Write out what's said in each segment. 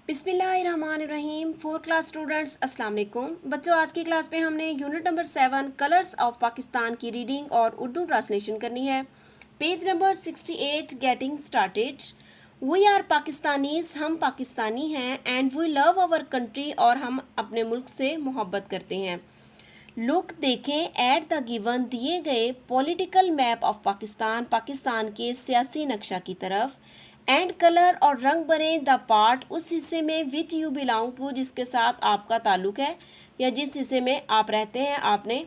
बिस्मिल्लाहिर्रहमानिर्रहीम। 4 class students अस्सलाम वालेकुम। बच्चों, आज की क्लास में हमने unit number 7 colours of Pakistan की रीडिंग और उर्दू ट्रांसलेशन करनी है। Page number 68 getting started. We are Pakistanis, हम पाकिस्तानी हैं। And we love our country, और हम अपने मुल्क से मोहब्बत करते हैं। लुक देखें एट द गिवन, दिए गए political map of Pakistan, Pakistan के सियासी नक्शा की तरफ। एंड कलर, और रंग भरें द पार्ट, उस हिस्से में विच यू बिलोंग टू, जिसके साथ आपका ताल्लुक है या जिस हिस्से में आप रहते हैं, आपने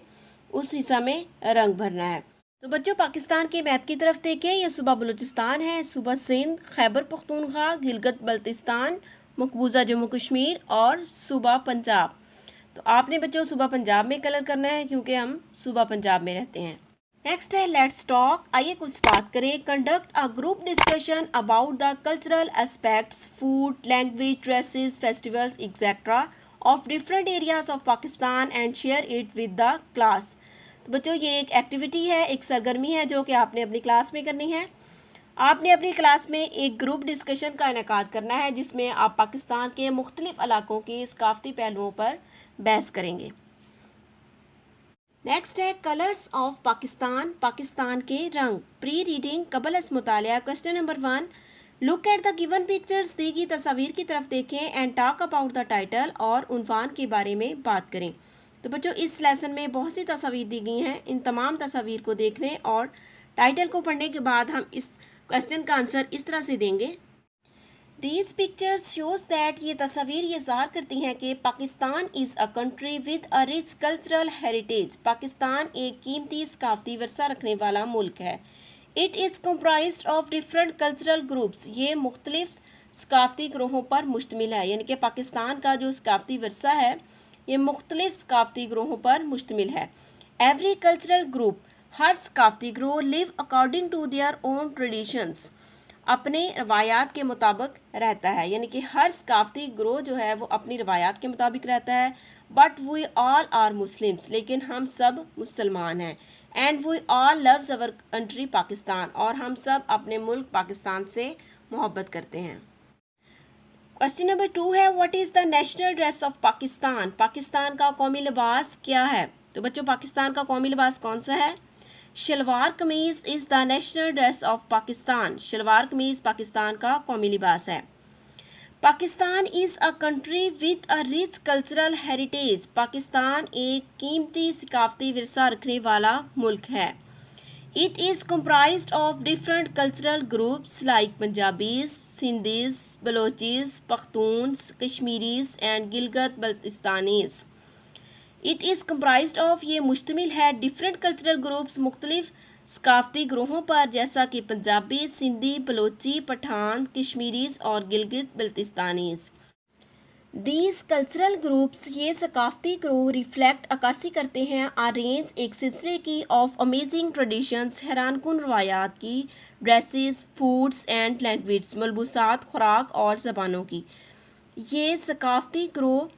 उस हिस्सा में रंग भरना है। तो बच्चों, पाकिस्तान के मैप की तरफ देखें। यह सूबा बलूचिस्तान है, सूबा सिंध, खैबर पख्तूनख्वा, गिलगित बल्तिस्तान, मकबूजा जम्मू कश्मीर और सूबा पंजाब। तो आपने बच्चों सूबा पंजाब में कलर करना है, क्योंकि हम सूबा पंजाब में रहते हैं। नेक्स्ट है लेट्स टॉक। आइए कुछ बात करें। Conduct a group discussion about the cultural aspects, food, language, dresses, festivals etcetera of different areas of Pakistan and share it with the class. तो बच्चों, ये एक एक्टिविटी है, एक सरगर्मी है जो कि आपने अपनी क्लास में करनी है। आपने अपनी क्लास में एक ग्रुप डिस्कशन का इनेकाद करना है, जिसमें आप पाकिस्तान के मुख्तलिफ इलाकों के सकाफती पहलुओं पर बहस करेंगे। नेक्स्ट है कलर्स ऑफ पाकिस्तान, पाकिस्तान के रंग। प्री रीडिंग, कबल अस मुतालिया। Question number 1, look at the given pictures, दी गई तस्वीर की तरफ देखें। And talk about the title, और उन्वान के बारे में बात करें। तो बच्चों, इस लेसन में बहुत सी तस्वीर दी गई हैं। इन तमाम तस्वीर को देखने और टाइटल को पढ़ने के बाद हम इस क्वेश्चन का आंसर इस तरह से देंगे। These pictures shows that, ये तस्वीर ये ज़ाहिर करती हैं कि Pakistan is a country with a rich cultural heritage, Pakistan एक कीमती सकाफती वर्सा रखने वाला मुल्क है। It is comprised of different cultural groups, ये मुख्तलिफ सकाफती ग्रोहों पर मुश्तमिल है। यानी कि पाकिस्तान का जो सकाफती वर्सा है ये मुख्तलिफ सकाफती ग्रोहों पर मुश्तमिल है। एवरी कल्चरल ग्रुप, हर सकाफती ग्रोह, live according to their own traditions, अपने रवायात के मुताबिक रहता है। यानी कि हर सकाफती ग्रोह जो है वो अपनी रवायात के मुताबिक रहता है। But we all are Muslims, लेकिन हम सब मुसलमान हैं। And we all loves our country Pakistan, और हम सब अपने मुल्क पाकिस्तान से मोहब्बत करते हैं। क्वेश्चन नंबर 2 है what is the national dress of Pakistan, Pakistan का कौमी लिबास क्या है। तो बच्चों, पाकिस्तान का कौमी लिबास कौन सा है? Shalwar kameez is the national dress of Pakistan, shalwar kameez Pakistan का कौमी लिबास है। Pakistan is a country with a rich cultural heritage, Pakistan एक कीमती सकाफती विरसा रखने वाला मुल्क है। It is comprised of different cultural groups like Punjabis, Sindhis, Balochis, Pakhtuns, Kashmiris and Gilgit Baltistanis. It is comprised of, ये मुश्तमिल है, डिफरेंट कल्चरल ग्रुप्स, मुख्तलिफ सकाफती ग्रोहों पर, जैसा कि पंजाबी, सिंधी, बलोची, पठान, कश्मीरीज और गिलगित बल्तिस्तानीज। दीज कल्चरल ग्रुप्स, ये सकाफती ग्रोह, रिफ्लेक्ट, अक्कासी करते हैं, रेंज, एक सिलसिले की, ऑफ अमेजिंग ट्रेडिशंस, हैरानकुन रवायात की, ड्रेसेस, फूड्स एंड लैंग्वेज, मलबूसात, खुराक और ज़बानों की। ये सकाफती ग्रोह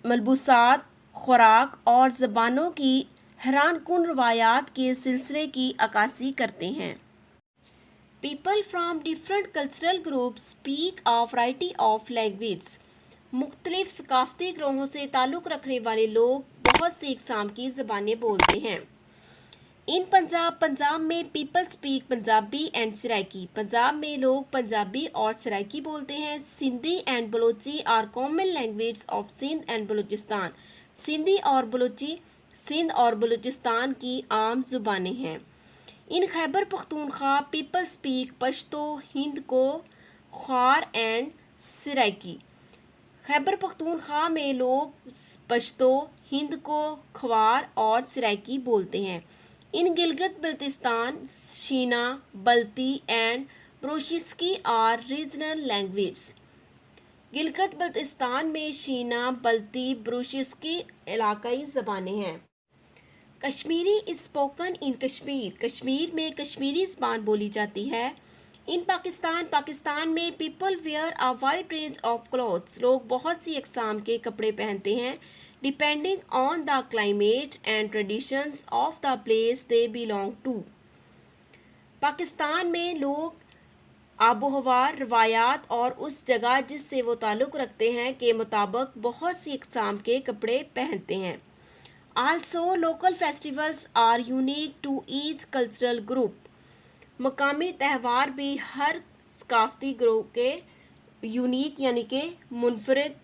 मलबूसात, खुराक और ज़बानों की हैरानकुन रवायात के सिलसिले की अक्कासी करते हैं। People from different cultural groups speak a variety of language, मुख्तलिफ सकाफती ग्रोहों से ताल्लुक़ रखने वाले लोग बहुत सी इकसाम की ज़बानें बोलते हैं। इन पंजाब, पंजाब में people speak Punjabi and Saraiki, Punjab में लोग पंजाबी और सराइकी बोलते हैं। Sindhi and Balochi are common language of Sindh and Balochistan, Sindhi और बलोची सिंध और बलूचिस्तान की आम ज़ुबानें हैं। In Khyber Pakhtunkhwa people speak Pashto, Hindko, Khowar and Saraiki, Khyber Pakhtunkhwa में लोग पश्तो, हिंद को, ख्वार और सराइकी बोलते हैं। In Gilgit Baltistan Shina, Balti and Burushaski are regional language, Gilgit Baltistan में शीना, बल्ती, ब्रोशिस्की इलाकाई ज़बानें हैं। Kashmiri is spoken in Kashmir, Kashmir में कश्मीरी ज़बान बोली जाती है। इन पाकिस्तान, पाकिस्तान में people wear a wide range of clothes, लोग बहुत सी अक़साम के कपड़े पहनते हैं। Depending on the climate and traditions of the place they belong to, Pakistan में लोग आबो हवा, रवायात और उस जगह जिससे वो ताल्लुक़ रखते हैं के मुताबिक बहुत सी इक़साम के कपड़े पहनते हैं। Also local festivals are unique to each cultural group. मकामी त्यौहार भी हर सकाफ़ती ग्रुप के यूनिक यानी कि मुनफरिद।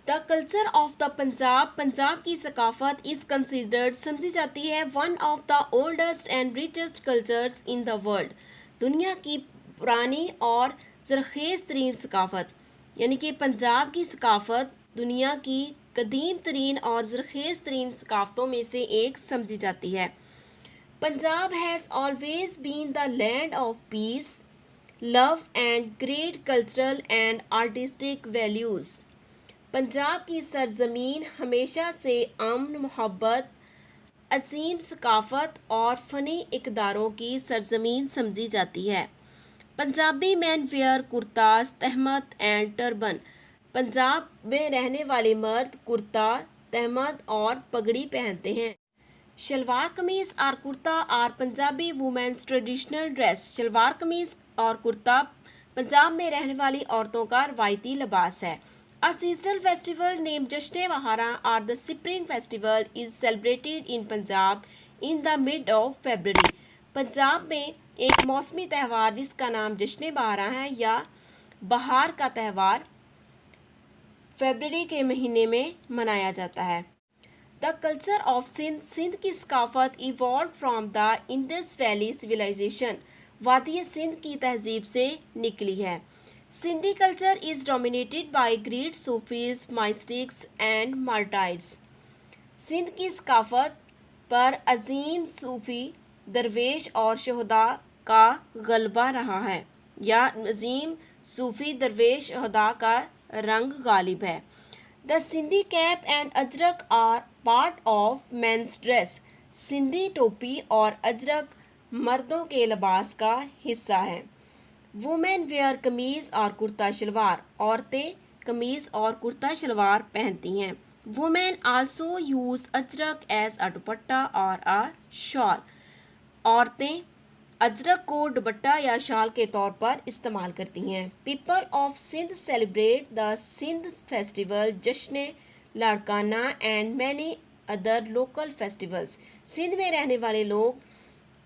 The culture of the Punjab, Punjab की सकाफ़त इज़ कंसिडर्ड समझी जाती है one of the oldest and richest cultures in the world, दुनिया की पुरानी और ज़रख़ेज़ तरीन सकाफ़त, यानी कि पंजाब की सकाफ़त दुनिया की कदीम तरीन और ज़रख़ेज़ तरीन सकाफ़तों में से एक समझी जाती है। Punjab has always been the land of peace, love and great cultural and artistic values. Punjab की सरजमीन हमेशा से अमन, मोहब्बत, असीम सकाफ़त और फ़नी इक़दारों की सरजमीन समझी जाती है। Punjabi men wear kurtas, tehmad and turban. Punjab में रहने वाले मर्द कुर्ता, तहमद और पगड़ी पहनते हैं। शलवार कमीज़ और kurta are Punjabi women's traditional dress. Shalwar kameez और कुर्ता पंजाब में रहने वाली औरतों का रवायती लिबास है। A seasonal festival named Jashne Wahara or the Spring Festival is celebrated in Punjab in the mid of February। Punjab में एक मौसमी त्यौहार जिसका नाम जश्न बहारा है या बहार का त्यौहार फरवरी के महीने में मनाया जाता है। The culture of Sindh, Sindh की सकाफ़त evolve from the Indus valley civilisation, वादी सिंध की तहजीब से निकली है। Sindhi culture is dominated by great sufis, mystics and martyrs. Sindh की सकाफ़त पर अजीम सूफ़ी, दरवेश और शहदा का गलबा रहा है या अजीम सूफ़ी दरवेश शहदा का रंग गालिब है। The Sindhi cap and ajrak are part of men's dress. Sindhi टोपी और अजरक मर्दों के लिबास का हिस्सा है। वुमेन वेयर कमीज़ और कुर्ता शलवार, औरतें कमीज़ और कुर्ता शलवार पहनती हैं। Women also use ajrak as a dupatta और अ शॉल। औरतें अजरक को दुपट्टा या शाल के तौर पर इस्तेमाल करती हैं। People of Sindh celebrate the Sindh festival, Jashn Larkana and many other local festivals. Sindh में रहने वाले लोग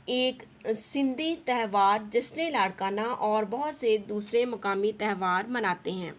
एक सिंधी त्यौहार जश्न लाड़काना और बहुत से दूसरे मकामी त्यौहार मनाते हैं।